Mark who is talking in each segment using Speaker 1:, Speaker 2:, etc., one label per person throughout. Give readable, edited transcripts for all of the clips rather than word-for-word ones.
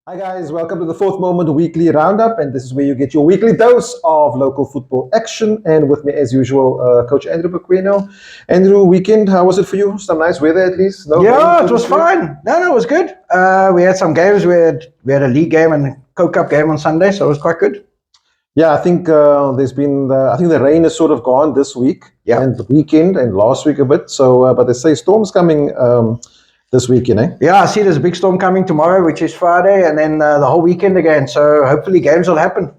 Speaker 1: Hi guys, welcome to the Fourth Moment Weekly Roundup, and this is where you get your weekly dose of local football action. And with me, as usual, Coach Andrew Pequeno. Andrew, weekend, how was it for you? Some nice weather at least?
Speaker 2: No, it was fine. No, it was good. We had some games. We had a league game and a Coke Cup game on Sunday, so it was quite good.
Speaker 1: Yeah, I think there's been I think the rain is sort of gone this week and the weekend and last week a bit. So, but they say storms coming this weekend, eh?
Speaker 2: Yeah, I see there's a big storm coming tomorrow, which is Friday, and then the whole weekend again. So hopefully games will happen.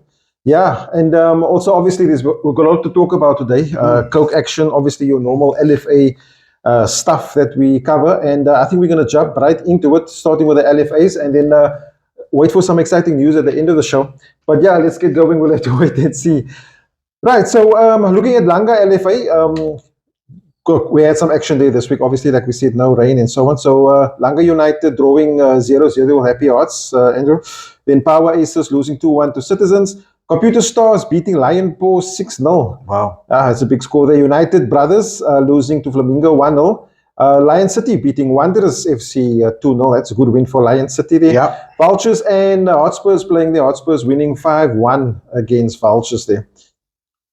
Speaker 1: Yeah, and also obviously we've got a lot to talk about today. Coke action, obviously your normal LFA stuff that we cover, and I think we're going to jump right into it, starting with the LFAs, and then wait for some exciting news at the end of the show. But yeah, let's get going. We'll have to wait and see. Right, so looking at Langa LFA, we had some action there this week. Obviously, like we said, no rain and so on. So Langa United drawing 0-0 happy hearts, Andrew. Then Power Aces losing 2-1 to Citizens. Computer Stars beating Lion Paw 6-0.
Speaker 2: Wow.
Speaker 1: It's a big score there. United Brothers losing to Flamingo 1-0. Lion City beating Wanderers FC 2-0. That's a good win for Lion City there.
Speaker 2: Yeah.
Speaker 1: Vultures and Hotspurs playing there. Hotspurs winning 5-1 against Vultures there.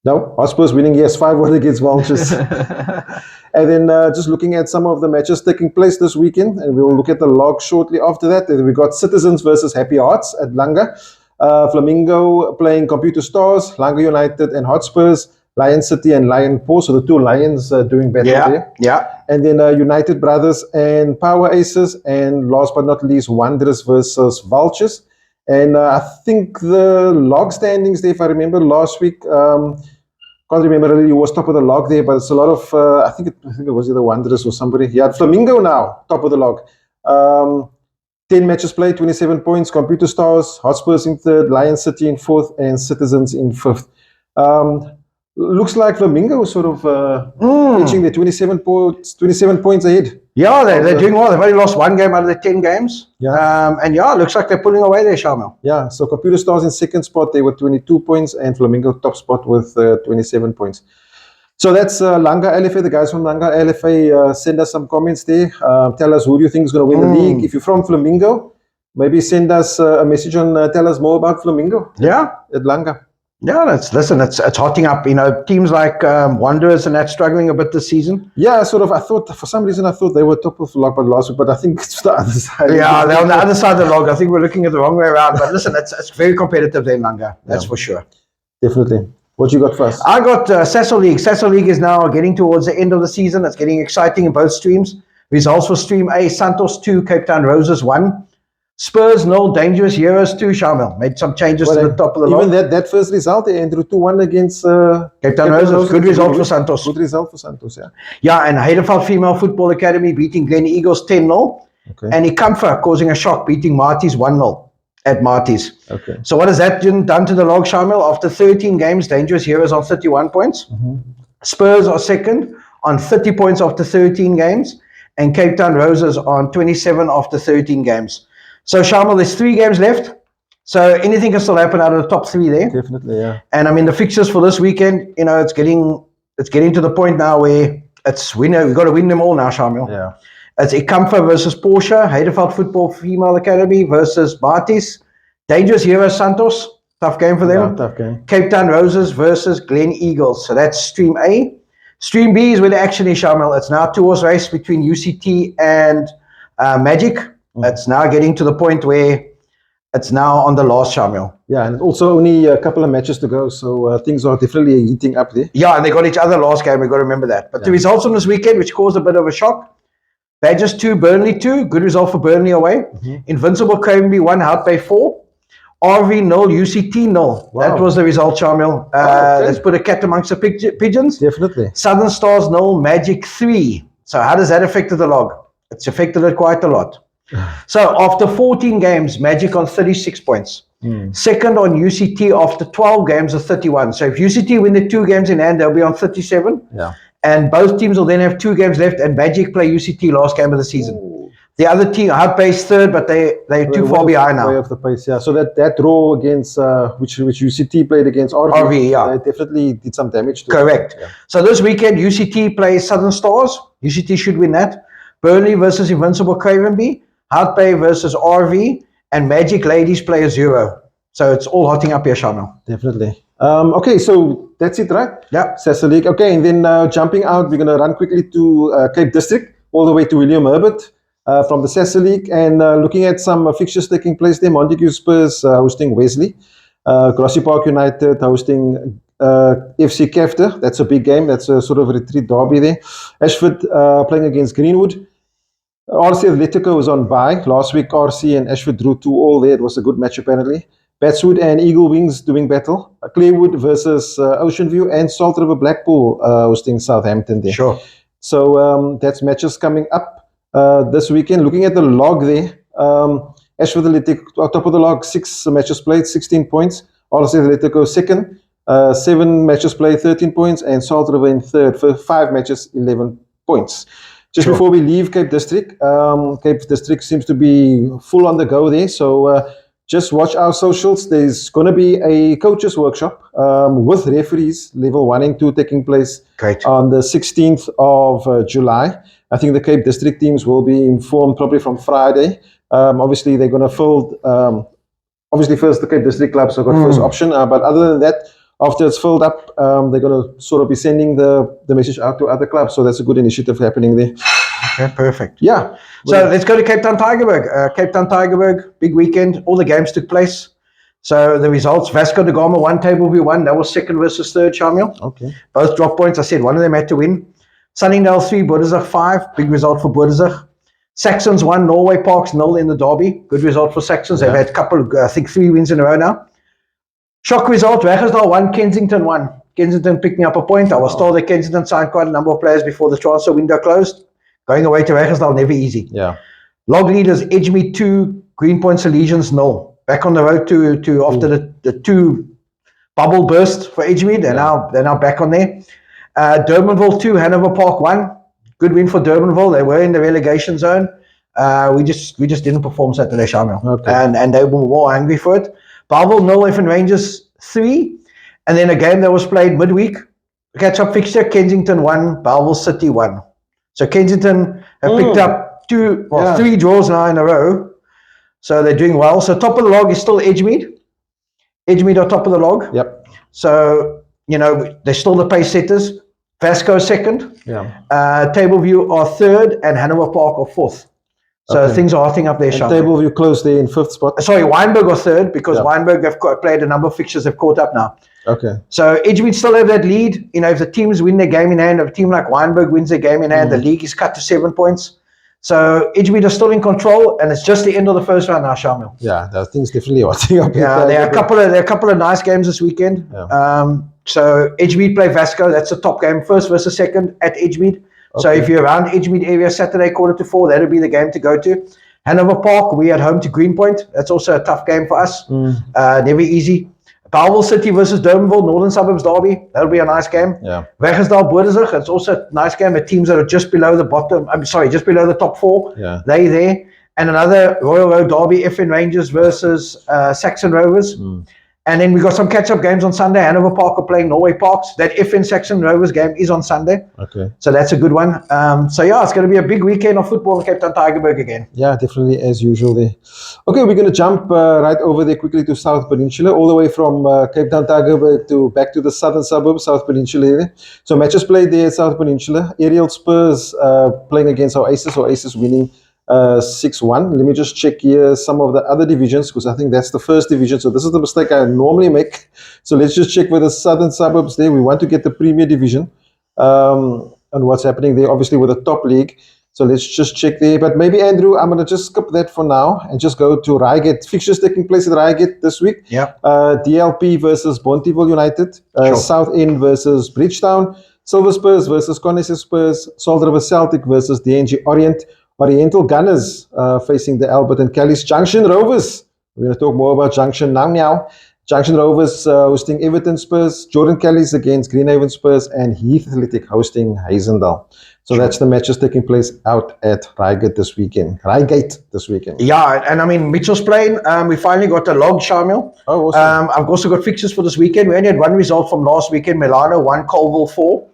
Speaker 1: No, Hotspurs winning, yes, 5-1 against Vultures. And then just looking at some of the matches taking place this weekend, and we'll look at the log shortly after that. And we got Citizens versus Happy Hearts at Langa. Flamingo playing Computer Stars, Langa United and Hotspurs, Lion City and Lion Paw. So the two Lions doing better there.
Speaker 2: Yeah.
Speaker 1: And then United Brothers and Power Aces. And last but not least, Wanderers versus Vultures. And I think the log standings there, if I remember last week, can't remember really who was top of the log there, but it's a lot of, I think it was either Wanderers or somebody. Yeah, Flamingo now, top of the log. 10 matches played, 27 points. Computer Stars, Hotspurs in third, Lion City in fourth, and Citizens in fifth. Looks like Flamingo is sort of reaching their 27 points ahead.
Speaker 2: Yeah, they're doing well. They've only lost one game out of the 10 games.
Speaker 1: Yeah.
Speaker 2: And yeah, it looks like they're pulling away there, Shamiel.
Speaker 1: Yeah, so Computer Stars in second spot, they were 22 points, and Flamingo top spot with 27 points. So that's Langa LFA. The guys from Langa LFA send us some comments there. Tell us who do you think is going to win the league. If you're from Flamingo, maybe send us a message on tell us more about Flamingo.
Speaker 2: Yeah.
Speaker 1: At Langa.
Speaker 2: Yeah, it's hotting up. You know, teams like Wanderers and that struggling a bit this season.
Speaker 1: Yeah, sort of. For some reason, I thought they were top of the log last week, but I think it's the other side.
Speaker 2: Yeah, they're on the other side of the log. I think we're looking at the wrong way around. But listen, it's very competitive there in Langa. That's for sure.
Speaker 1: Definitely. What you got first?
Speaker 2: I got Cecil League. Cecil League is now getting towards the end of the season. It's getting exciting in both streams. Results for Stream A: Santos 2, Cape Town Roses 1. Spurs 0, Dangerous Heroes 2, Shamiel. Made some changes to the top of the log.
Speaker 1: Even that first result, Andrew, 2-1 against
Speaker 2: Cape Town Roses. Good result for Santos.
Speaker 1: Good result for Santos, yeah.
Speaker 2: Yeah, and Heidelberg Female Football Academy beating Glen Eagles 10-0. Okay. And Ikamfa causing a shock, beating Marties 1-0 at Marties.
Speaker 1: Okay.
Speaker 2: So what has that done to the log, Shamiel? After 13 games, Dangerous Heroes on 31 points. Spurs are second on 30 points after 13 games. And Cape Town Roses on 27 after 13 games. So, Shamiel, there's 3 games left. So anything can still happen out of the top 3 there.
Speaker 1: Definitely, yeah.
Speaker 2: And I mean, the fixtures for this weekend, you know, it's getting to the point now where it's winner. We've got to win them all now, Shamiel.
Speaker 1: Yeah.
Speaker 2: It's Ikamfa versus Porsche, Heidelberg Football Female Academy versus Marties, Dangerous Heroes Santos, tough game for them.
Speaker 1: Yeah, tough game.
Speaker 2: Cape Town Roses versus Glen Eagles. So that's Stream A. Stream B is where the action is, Shamiel. It's now a 2-horse race between UCT and Magic. It's now getting to the point where it's now on the last, Shamiel.
Speaker 1: Yeah, and also only a couple of matches to go, so things are definitely heating up there.
Speaker 2: Yeah, and they got each other last game. We've got to remember that. But the results from this weekend, which caused a bit of a shock. Badgers 2, Burnley 2. Good result for Burnley away. Invincible Cranby 1, Hout Bay 4. RV 0, UCT 0. Wow. That was the result, Shamiel. Let's put a cat amongst the pigeons.
Speaker 1: Definitely.
Speaker 2: Southern Stars 0, Magic 3. So how does that affect the log? It's affected it quite a lot. So after 14 games, Magic on 36 points. Second on UCT after 12 games of 31. So if UCT win the 2 games in hand, they'll be on 37.
Speaker 1: Yeah.
Speaker 2: And both teams will then have 2 games left, and Magic play UCT last game of the season. Ooh. The other team, Hout Bay is third, but they're too far behind now.
Speaker 1: Way off the pace, yeah. So that draw against which UCT played against RV,
Speaker 2: yeah,
Speaker 1: they definitely did some damage to
Speaker 2: Correct. Yeah. So this weekend, UCT plays Southern Stars. UCT should win that. Burnley versus Invincible Cravenby. Hout Bay versus RV. and Magic Ladies play a 0. So it's all hotting up here, Shamiel.
Speaker 1: Definitely. Okay, so that's it, right?
Speaker 2: Yeah.
Speaker 1: Sessa League. Okay, and then jumping out, we're going to run quickly to Cape District, all the way to William Herbert from the Sessa League, and looking at some fixtures taking place there. Montague Spurs hosting Wesley, Grassy Park United hosting FC Kefter. That's a big game. That's a sort of retreat derby there. Ashford playing against Greenwood. RC Atletico was on bye. Last week, RC and Ashford drew 2-2 there. It was a good match, apparently. Batswood and Eagle Wings doing battle. Clearwood versus Ocean View, and Salt River Blackpool hosting Southampton there.
Speaker 2: Sure.
Speaker 1: So that's matches coming up this weekend. Looking at the log there, Ashford Athletic top of the log, 6 matches played, 16 points. RC Atletico second, 7 matches played, 13 points, and Salt River in third for 5 matches, 11 points. Just
Speaker 2: Sure.
Speaker 1: before we leave Cape District, Cape District seems to be full on the go there. So just watch our socials. There's going to be a coaches workshop with referees, level 1 and 2, taking place
Speaker 2: Great.
Speaker 1: on the 16th of July. I think the Cape District teams will be informed probably from Friday. Obviously, they're going to fill, obviously first the Cape District clubs have got first option. But other than that, after it's filled up, they're going to sort of be sending the message out to other clubs. So that's a good initiative happening there.
Speaker 2: Okay, perfect.
Speaker 1: Yeah.
Speaker 2: So let's go to Cape Town Tigerberg. Cape Town Tigerberg, big weekend. All the games took place. So the results: Vasco da Gama 1, Tableview 1. That was second versus third, Shamiel.
Speaker 1: Okay.
Speaker 2: Both drop points. I said one of them had to win. Sunningdale 3, Boerdenzag 5. Big result for Boerdenzag. Saxons 1, Norway Parks 0 in the derby. Good result for Saxons. They've had a couple, I think 3 wins in a row now. Shock result: Wegersdal 1, Kensington 1. Kensington picking up a point. I was told that Kensington signed quite a number of players before the transfer window closed. Going away to Wegersdal, never easy.
Speaker 1: Yeah.
Speaker 2: Log leaders: Edgemead 2, Greenpoint Salesians 0. Back on the road to after the 2 bubble burst for Edgemead. They're now back on there. Durbanville 2, Hanover Park 1. Good win for Durbanville. They were in the relegation zone. We just didn't perform Saturday, Shamiel.
Speaker 1: Okay.
Speaker 2: And they were more angry for it. Bellville 0, Effin Rangers 3. And then a game that was played midweek. Catch-up fixture: Kensington 1, Bellville City 1. So Kensington have picked up 3 draws now in a row. So they're doing well. So top of the log is still Edgemead. Edgemead are top of the log.
Speaker 1: Yep.
Speaker 2: So, they're still the pace setters. Vasco second.
Speaker 1: Yeah.
Speaker 2: Tableview are third, and Hanover Park are fourth. So things are hotting up there, Sean.
Speaker 1: Tableview close there in 5th spot.
Speaker 2: Sorry, Weinberg are third, because Weinberg have played a number of fixtures, have caught up now.
Speaker 1: Okay.
Speaker 2: So Edgemead still have that lead. If the teams win their game in hand, if a team like Weinberg wins their game in hand, the league is cut to 7 points. So Edgemead are still in control, and it's just the end of the first round now, Shamiel.
Speaker 1: Yeah, that thing's definitely hotting up.
Speaker 2: Yeah, there are a couple of nice games this weekend.
Speaker 1: Yeah.
Speaker 2: So Edgemead play Vasco. That's the top game, first versus second at Edgemead. So if you're around Edgemead area Saturday 3:45, that'll be the game to go to. Hanover Park, we at home to Greenpoint. That's also a tough game for us. Never easy. Bellville City versus Durbanville, Northern Suburbs derby. That'll be a nice game.
Speaker 1: Yeah.
Speaker 2: Wegersdal Boerdenzag, it's also a nice game. The teams that are just below just below the top 4.
Speaker 1: Yeah.
Speaker 2: They there. And another Royal Road derby, Effin Rangers versus Saxon Rovers. And then we got some catch-up games on Sunday. Hanover Park are playing Norway Parks. That Effin Saxon Rovers game is on Sunday.
Speaker 1: Okay.
Speaker 2: So that's a good one. So yeah, it's going to be a big weekend of football in Cape Town Tigerberg again.
Speaker 1: Yeah, definitely, as usual there. Okay, we're going to jump right over there quickly to South Peninsula, all the way from Cape Town Tigerberg to back to the southern suburbs, South Peninsula area. So matches played there at South Peninsula. Aerial Spurs playing against Oasis winning 6-1. Let me just check here some of the other divisions, because I think that's the first division. So this is the mistake I normally make. So let's just check with the southern suburbs there. We want to get the Premier Division and what's happening there, obviously with the top league. So let's just check there. But maybe, Andrew, I'm going to just skip that for now and just go to Reigate. Fixtures taking place at Reigate this week.
Speaker 2: Yeah.
Speaker 1: DLP versus Bonteheuwel United. South End versus Bridgetown. Silver Spurs versus Connex Spurs. Salt River Celtic versus DNG Orient. Oriental Gunners facing the Albert and Callis. Junction Rovers. We're going to talk more about Junction now. Junction Rovers hosting Everton Spurs. Jordan Callis against Greenhaven Spurs. And Heath Athletic hosting Hazendal. So that's the matches taking place out at Reigate this weekend.
Speaker 2: Yeah, and I mean, Mitchell's Plain, we finally got a log, Shamiel.
Speaker 1: Oh, awesome.
Speaker 2: I've also got fixtures for this weekend. We only had one result from last weekend. Milano 1, Colville 4.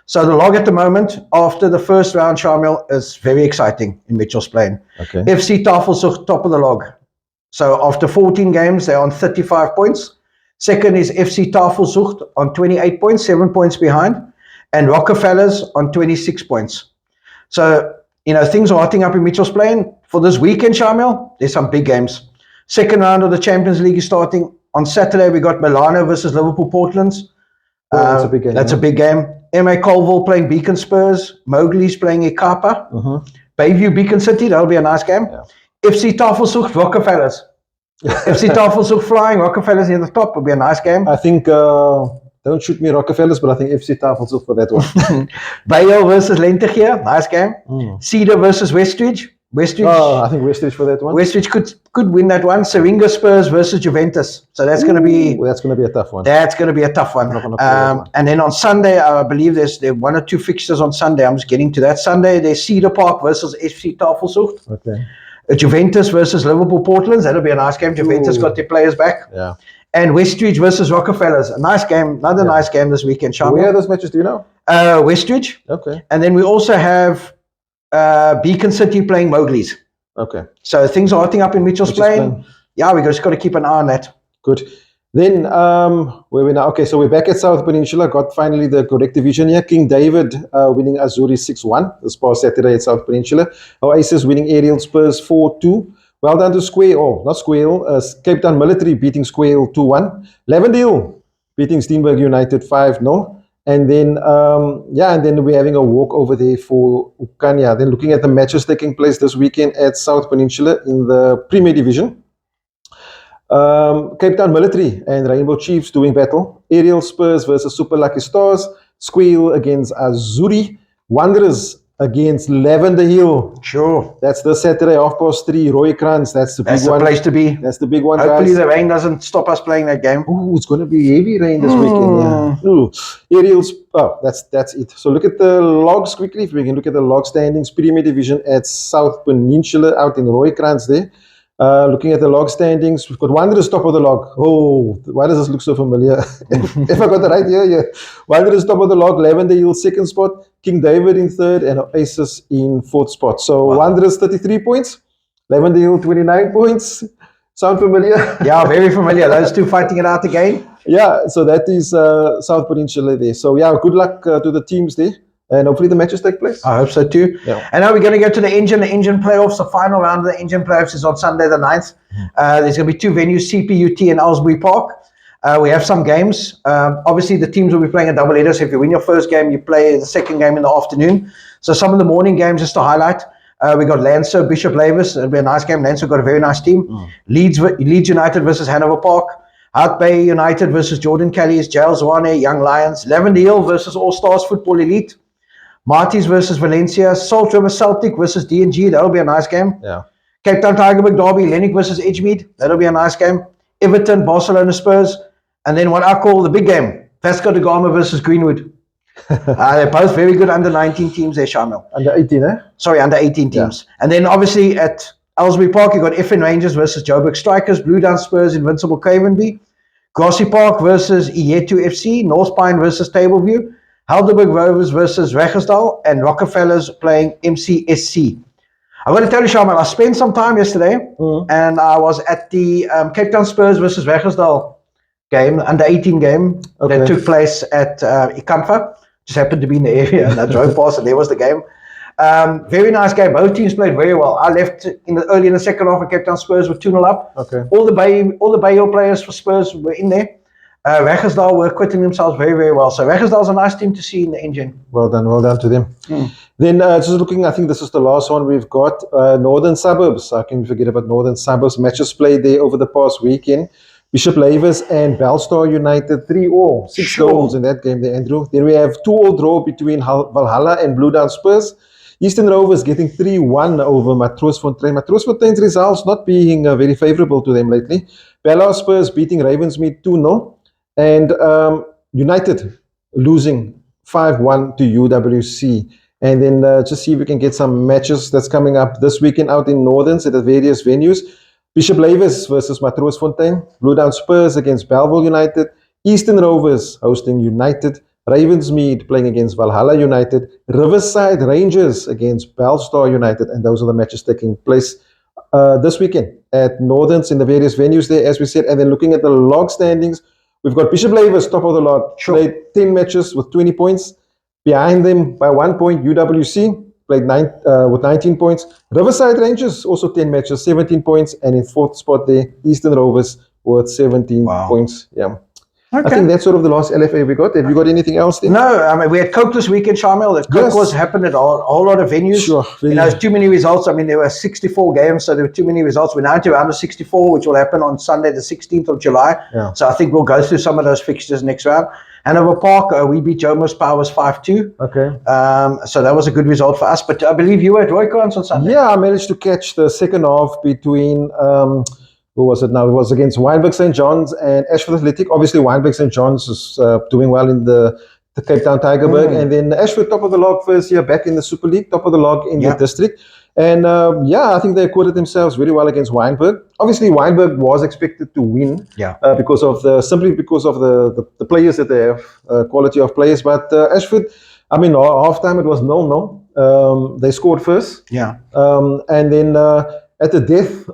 Speaker 2: So the log at the moment, after the first round, Shamiel, is very exciting in Mitchell's Plain.
Speaker 1: Okay.
Speaker 2: FC Tafelsig, top of the log. So after 14 games, they're on 35 points. Second is FC Tafelzucht on 28 points, 7 points behind. And Rockefellers on 26 points. So, things are hotting up in Mitchell's Plain. For this weekend, Shamiel, there's some big games. Second round of the Champions League is starting. On Saturday, we got Milano versus Liverpool Portland's.
Speaker 1: That's a big game.
Speaker 2: That's a big game. MA Colville playing Beacon Spurs. Mowgli's playing Ekapa. Bayview Beacon City, that'll be a nice game.
Speaker 1: Yeah.
Speaker 2: FC Tafelzucht, Rockefellers. FC Tafelzucht flying, Rockefellers near the top, will be a nice game.
Speaker 1: I think, don't shoot me Rockefellers, but I think FC Tafels for that one.
Speaker 2: Bayo versus Lentegeer, nice game. Cedar versus Westridge.
Speaker 1: I think Westridge for that one.
Speaker 2: Westridge could win that one. Seringa Spurs versus Juventus. So that's going to be...
Speaker 1: That's going to be a tough one.
Speaker 2: That's going to be a tough one. And then on Sunday, I believe there are 1 or 2 fixtures on Sunday. I'm just getting to that. Sunday, there's Cedar Park versus FC Tafelzucht.
Speaker 1: Okay.
Speaker 2: Juventus versus Liverpool Portland's. That'll be a nice game. Juventus got their players back.
Speaker 1: Yeah.
Speaker 2: And Westridge versus Rockefellers. A nice game. Another nice game this weekend, Shamiel.
Speaker 1: Where are those matches, do you know?
Speaker 2: Westridge.
Speaker 1: Okay.
Speaker 2: And then we also have Beacon City playing Mowgli's.
Speaker 1: Okay.
Speaker 2: So things are hotting up in Mitchell's Plain. Yeah, we just got to keep an eye on that.
Speaker 1: Good. Then, where we now? Okay, so we're back at South Peninsula. Got finally the correct division here. King David winning Azuri 6-1 this past Saturday at South Peninsula. Oasis winning Aerial Spurs 4-2. Well done to Cape Town Military beating Square 2-1. Lavendale beating Steenberg United 5-0. And then, and then we're having a walk over there for Ukania. Then looking at the matches taking place this weekend at South Peninsula in the Premier Division. Cape Town Military and Rainbow Chiefs doing battle. Aerial Spurs versus Super Lucky Stars. Squeal against Azuri. Wanderers against Lavender Hill.
Speaker 2: Sure.
Speaker 1: That's the Saturday, 3:30. Roykrans. That's the big one.
Speaker 2: That's the place to be.
Speaker 1: That's the big one,
Speaker 2: Hopefully
Speaker 1: guys.
Speaker 2: the rain doesn't stop us playing that game.
Speaker 1: Ooh, it's going to be heavy rain this weekend. Yeah. Ooh. Aerials. Oh, that's it. So look at the logs quickly. If we can look at the log standings. Premier Division at South Peninsula out in Roykrans there. Looking at the log standings, we've got Wanderers top of the log. Oh, why does this look so familiar? If I got the right here, yeah. Wanderers top of the log, Lavender Hill second spot, King David in third, and Oasis in fourth spot. So Wanderers 33 points, Lavender Hill 29 points. Sound familiar?
Speaker 2: Yeah, very familiar. Those two fighting it out again.
Speaker 1: Yeah, so that is South Peninsula there. So yeah, good luck to the teams there. And hopefully the matches take place.
Speaker 2: I hope so too.
Speaker 1: Yeah.
Speaker 2: And now we're going to go to the engine playoffs. The final round of the engine playoffs is on Sunday the 9th. There's going to be 2 venues, CPUT and Aylesbury Park. We have some games. Obviously, the teams will be playing a double header. So if you win your first game, you play the second game in the afternoon. So some of the morning games, just to highlight, we got Lancer, Bishop Lavis. It'll be a nice game. Lancer got a very nice team. Leeds United versus Hanover Park. Hart Bay United versus Jordan Kelly's. Jail Zwane, Young Lions. Lavender Hill versus All Stars Football Elite. Marty's versus Valencia, Salt River Celtic versus D&G. That'll be a nice game.
Speaker 1: Yeah.
Speaker 2: Cape Town Tigerberg Derby, Lennox versus Edgemead. That'll be a nice game. Everton, Barcelona Spurs. And then what I call the big game, Vasco da Gama versus Greenwood. They're both very good under 19 teams there, Shamiel.
Speaker 1: Under 18, eh?
Speaker 2: Sorry, under 18 teams. Yeah. And then obviously at Aylesbury Park, you've got FN Rangers versus Joburg Strikers, Blue Down Spurs, Invincible Cravenby. Grassy Park versus Ietu FC, North Pine versus Tableview. Helderberg Rovers versus Regersdal, and Rockefellers playing MCSC. I'm going to tell you, Shamiel, I spent some time yesterday, and I was at the Cape Town Spurs versus Regersdal game, under 18 game, that took place at Ikamfa. Just happened to be in the area, and I drove past, and there was the game. Very nice game. Both teams played very well. I left early in the second half, and Cape Town Spurs were 2-0 up. Okay. All the Bay Hill players for Spurs were in there. Regersdal were acquitting themselves very, very well. So Regersdal's a nice team to see in the engine.
Speaker 1: Well done to them. Then just looking, I think this is the last one we've got. Northern Suburbs. I can forget about Northern Suburbs. Matches played there over the past weekend. Bishop Lavis and Bellstar United 3-all. 6 goals in that game there, Andrew. Then we have 2-all draw between Valhalla and Blue Down Spurs. Eastern Rovers getting 3-1 over Matroosfontein. Matroosfontein's results not being very favorable to them lately. Bella Spurs beating Ravensmead 2-0. And United losing 5-1 to UWC. And then just see if we can get some matches that's coming up this weekend out in Northerns at the various venues. Bishop Lavis versus Matroosfontein. Blue Down Spurs against Bellville United. Eastern Rovers hosting United. Ravensmead playing against Valhalla United. Riverside Rangers against Bellstar United. And those are the matches taking place this weekend at Northerns in the various venues there, as we said. And then looking at the log standings, we've got Bishop Lavers, top of the log, played 10 matches with 20 points. Behind them by 1 point, UWC played with 19 points. Riverside Rangers, also 10 matches, 17 points. And in fourth spot there, Eastern Rovers with 17 points. Yeah.
Speaker 2: Okay.
Speaker 1: I think that's sort of the last LFA we got. Have you got anything else there?
Speaker 2: No, I mean, we had Coke this weekend, Shamiel. The Coke was happened at a whole lot of venues.
Speaker 1: Sure.
Speaker 2: You know, too many results. I mean, there were 64 games, so there were too many results. We're now into round of 64, which will happen on Sunday, the 16th of July.
Speaker 1: Yeah.
Speaker 2: So I think we'll go through some of those fixtures next round. Hanover Park, we beat Jomo's Powers 5-2.
Speaker 1: Okay.
Speaker 2: So that was a good result for us. But I believe you were at Roycons on Sunday.
Speaker 1: Yeah, I managed to catch the second half between... who was it now? It was against Wynberg St. John's and Ashford Athletic. Obviously, Wynberg St. John's is doing well in the Cape Town Tigerberg. And then Ashford, top of the log first year, back in the Super League, top of the log in the district. And I think they acquitted themselves very well against Wynberg. Obviously, Wynberg was expected to win because of the players that they have, quality of players. But Ashford, I mean, half-time it was 0-0. They scored first.
Speaker 2: Yeah.
Speaker 1: And then... at the death,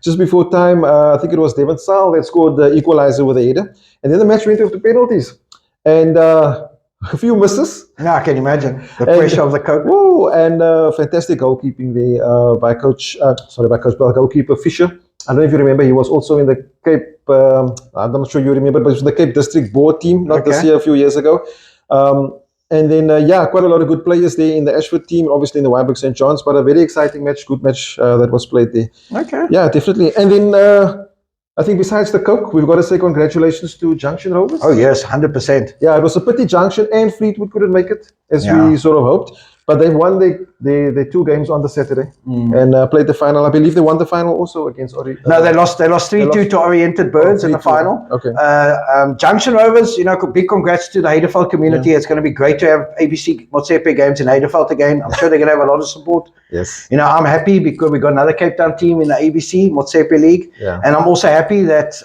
Speaker 1: just before time, I think it was Devon Sal that scored the equalizer with a header. And then the match went to penalties. And a few misses.
Speaker 2: Yeah, I can imagine. The pressure of the Coke.
Speaker 1: Woo, and fantastic goalkeeping there by goalkeeper Fisher. I don't know if you remember, he was also in the Cape, I'm not sure you remember, but it was the Cape District Board team, not this year, a few years ago. And then, quite a lot of good players there in the Ashford team, obviously in the Wynberg St. John's, but a very exciting match, good match that was played there.
Speaker 2: Okay.
Speaker 1: Yeah, definitely. And then I think besides the Coke, we've got to say congratulations to Junction Rovers.
Speaker 2: Oh, yes, 100%.
Speaker 1: Yeah, it was a pity Junction and Fleetwood couldn't make it, as we sort of hoped. But they won the 2 games on the Saturday and played the final. I believe they won the final also against Ori.
Speaker 2: No, they lost 3-2 to Oriented Birds in the final.
Speaker 1: Okay.
Speaker 2: Junction Rovers, big congrats to the Heideveld community. It's going to be great to have ABC Motsepe games in Heideveld again. I'm sure they're going to have a lot of support.
Speaker 1: Yes.
Speaker 2: I'm happy because we got another Cape Town team in the ABC Motsepe League.
Speaker 1: Yeah.
Speaker 2: And I'm also happy that,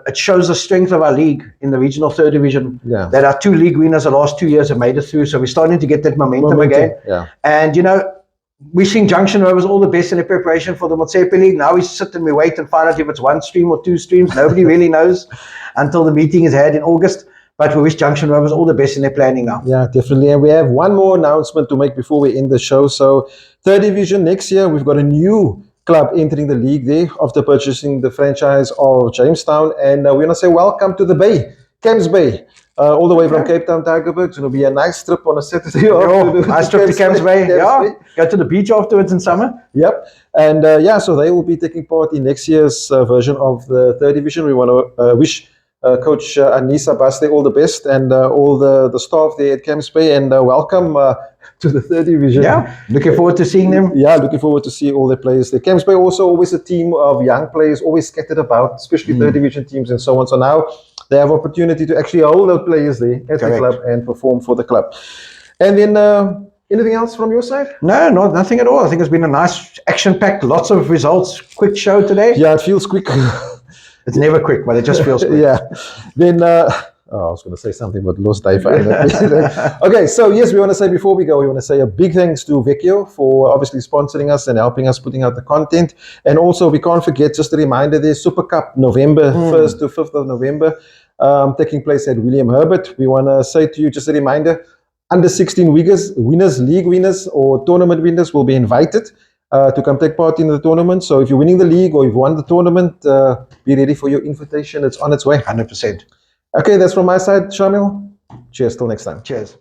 Speaker 2: it shows the strength of our league in the regional 3rd division.
Speaker 1: Yeah.
Speaker 2: That our 2 league winners the last 2 years have made it through. So we're starting to get that momentum again.
Speaker 1: Yeah.
Speaker 2: And, wishing Junction Rovers all the best in the preparation for the Motsepe League. Now we sit and we wait and find out if it's 1 stream or 2 streams. Nobody really knows until the meeting is had in August. But we wish Junction Rovers all the best in their planning now.
Speaker 1: Yeah, definitely. And we have one more announcement to make before we end the show. So 3rd division next year, we've got a new club entering the league there after purchasing the franchise of Jamestown. And we're going to say welcome to the Bay, Camps Bay. All the way from Cape Town Tigerberg. It's going to be a nice trip on a Saturday.
Speaker 2: Nice trip to Camps Bay. Go to the beach afterwards in summer.
Speaker 1: Yep. And so they will be taking part in next year's version of the 3rd division. We want to wish Coach Anissa Baste all the best and all the staff there at Camps Bay and welcome to the 3rd division.
Speaker 2: Yeah, looking forward to seeing them.
Speaker 1: Yeah, looking forward to see all the players there. Camps Bay also always a team of young players, always scattered about, especially 3rd division teams and so on. So now they have opportunity to actually hold the players there at the club and perform for the club. And then anything else from your side?
Speaker 2: No, nothing at all. I think it's been a nice action-packed, lots of results, quick show today.
Speaker 1: Yeah, it feels quick.
Speaker 2: It's never quick, but it just feels quick.
Speaker 1: Yeah. Then, I was going to say something, but lost Dave. Okay, so yes, we want to say before we go, we want to say a big thanks to Vecchio for obviously sponsoring us and helping us putting out the content. And also, we can't forget, just a reminder, there's Super Cup November 1st to 5th of November taking place at William Herbert. We want to say to you, just a reminder, under 16 winners, league winners or tournament winners will be invited to come take part in the tournament. So if you're winning the league or you've won the tournament, be ready for your invitation. It's on its way.
Speaker 2: 100%.
Speaker 1: Okay, that's from my side, Shamiel. Cheers, till next time.
Speaker 2: Cheers.